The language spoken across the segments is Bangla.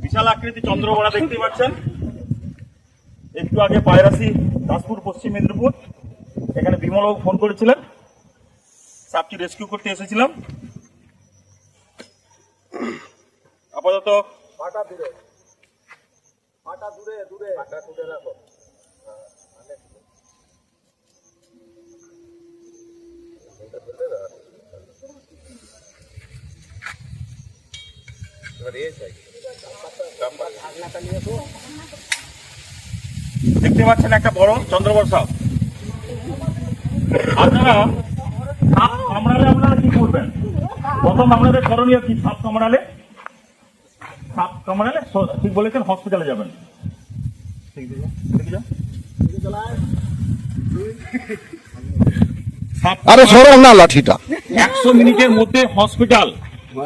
বিশাল আকৃতি চন্দ্রবড়া দেখতে পাচ্ছেন। একটু আগে পায়রাসি দাসপুর পশ্চিম মেদিনীপুর এখানে বিমলবাবু ফোন করেছিলেন, সাপটি রেস্কিউ করতে এসেছিলাম। আপাতত দেখতে পাচ্ছেন একটা বড় চন্দ্রবড় সাপ। আপনারা সাপ কামড়ালে আপনারা কি করবেন? প্রথম আপনাদের করণীয় কি? সাপ কামড়ালে ঠিক বলেছেন, হসপিটালে যাবেন। আরে সরল না লাঠিটা। 100 মিনিটের মধ্যে হসপিটাল।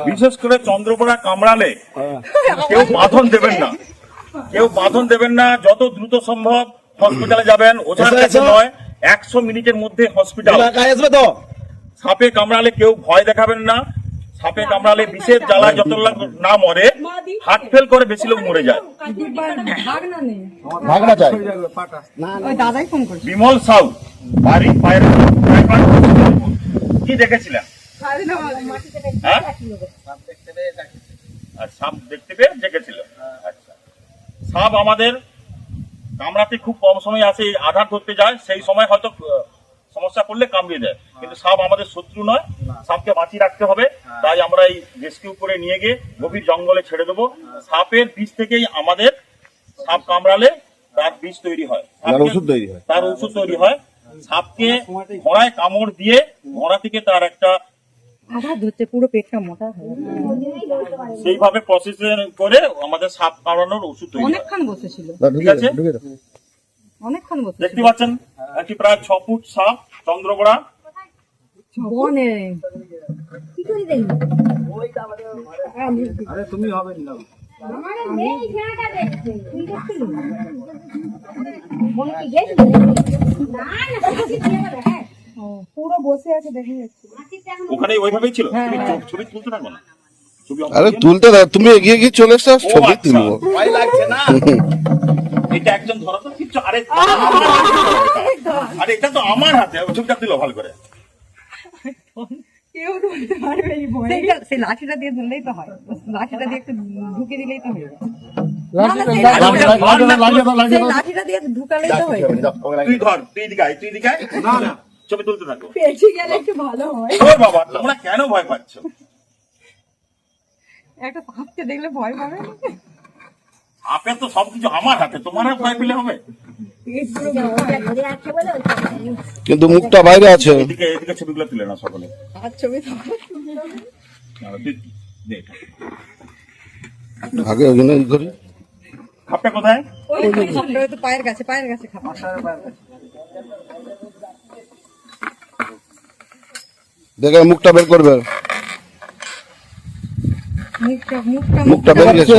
বিশেষ করে চন্দ্রবড়া কামড়ালে কেউ বাঁধন দেবেন না, যত দ্রুত সম্ভব হসপিটালে যাবেন। ওঝার কাছে নয়, 100 মিনিটের মধ্যে হসপিটাল। সাপে কামড়ালে কেউ ভয় দেখাবেন না। সাপে কামড়ালে বিষের জ্বালায় যত লোক না মরে, হার্ট ফেল করে বেশি লোক মরে যায়। বিমল সাউ বাড়ি কি দেখেছিলেন? সাপ দেখতে পেয়ে দেখেছিল। আচ্ছা, সাপ আমাদের কামড়াতে খুব কম সময় আসে, আঘাত করতে যায়, সেই সময় হয়তো সমস্যা করলে কামড়িয়ে দেয়, কিন্তু সাপ আমাদের শত্রু নয়। সাপকে বাঁচিয়ে রাখতে হবে, তাই আমরা এই রেস্কিউ করে নিয়ে গিয়ে গভীর জঙ্গলে ছেড়ে দেবো। সাপের বিষ থেকেই আমাদের সাপ কামড়ালে তার বিষ তৈরি হয়, তার ওষুধ তৈরি হয়। সাপকে ঘোড়ায় কামড় দিয়ে ঘোড়া থেকে তার একটা পুরো পেটটা মোটা হয়, সেইভাবে প্রসেসিং করে আমাদের সাপ কামড়ানোর ওষুধ তৈরি হয়। অনেকক্ষণ বসেছিল, ঠিক আছে, অনেকক্ষণ বসে। দেখতে পাচ্ছেন একটি প্রায় 6 ফুট সাপ চন্দ্রবড়া বনে। কি করে দেই? আরে তুমি হবে না, আমারে নেই খেলাটা দেখতে। তুই দেখছিস বনে কি গেছিস? না হাসি দিয়ে গেল। হ্যাঁ, পুরো বসে আছে, দেখে যাচ্ছে ওখানে। ওইভাবেই ছিল। ছবি তুলতে থাকো না, আরে তুলতে দাও, তুমি এগিয়ে গিয়ে চলে এসো, ছবি তুলবো। ভয় লাগছে না? এটা একজন ধরো তো কিছু। আরে এটা তো আমার হাতে, ছবিটা তুলো ভালো করে। কেউ ধরতে পারবে এই ভয়? সেই লাঠিটা দিয়ে ধরলেই তো হয়, লাঠিটা দিয়ে একটু ঢুকে দিলেই তো হয়ে যায়। লাঠিটা দিয়ে ঢুকালেই তো হয়ে যায়। তুই ধর, তুই দিকাই না না, ছবি তুলতে থাকো। পেছি গেলে একটু ভালো হয়। ওই বাবা, তোমরা কেন ভয় পাচ্ছ? একটা সাপকে দেখলে ভয় পাবে? সাপে তো সবকিছু আমার হাতে, তোমার ভয় পেলে হবে? কিন্তু মুখটা বাইরে আছে। এদিকে ছবিগুলো তুলে না সকলে। আগে ওখানে করি। খাপটা কোথায়? পায়ের কাছে দেখে মুখটা বের করবে। মুখটা বের গেছে।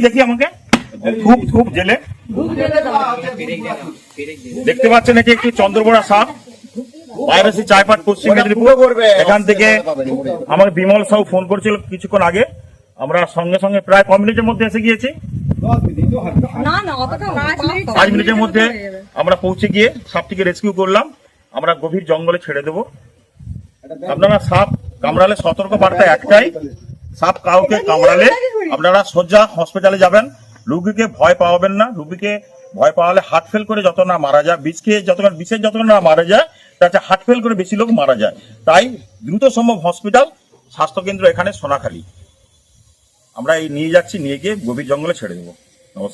দেখি আমাকে ধূপ জেলে দেখতে পাচ্ছেন, এটি একটি চন্দ্রবড়া সাপ, পায়রাসি চাইপাট পশ্চিম মেদিনীপুর। এখান থেকে আমাকে বিমল সাউ ফোন করেছিল কিছুক্ষণ আগে। আমরা সঙ্গে সঙ্গে প্রায় 5 মিনিটের মধ্যে এসে গিয়েছি। 5 মিনিটের মধ্যে আমরা পৌঁছে গিয়ে সাপটিকে রেস্কিউ করলাম। আমরা গভীর জঙ্গলে ছেড়ে দেবো। আপনারা সাপ কামড়ালে সতর্ক বার্তা একটাই, সাপ কাউকে কামড়ালে আপনারা সোজা হসপিটালে যাবেন। রোগীকে ভয় পাওয়াবেন না। রোগীকে ভয় পাওয়ালে হার্ট ফেল করে যত না মারা যায়, বিষের যত না মারা যায়, তাতে হার্ট ফেল করে বেশি লোক মারা যায়। তাই দ্রুত সম্ভব হসপিটাল, স্বাস্থ্যকেন্দ্র এখানে সোনাখালী। আমরা এই নিয়ে যাচ্ছি, নিয়ে গিয়ে গভীর জঙ্গলে ছেড়ে দেবো। নমস্কার।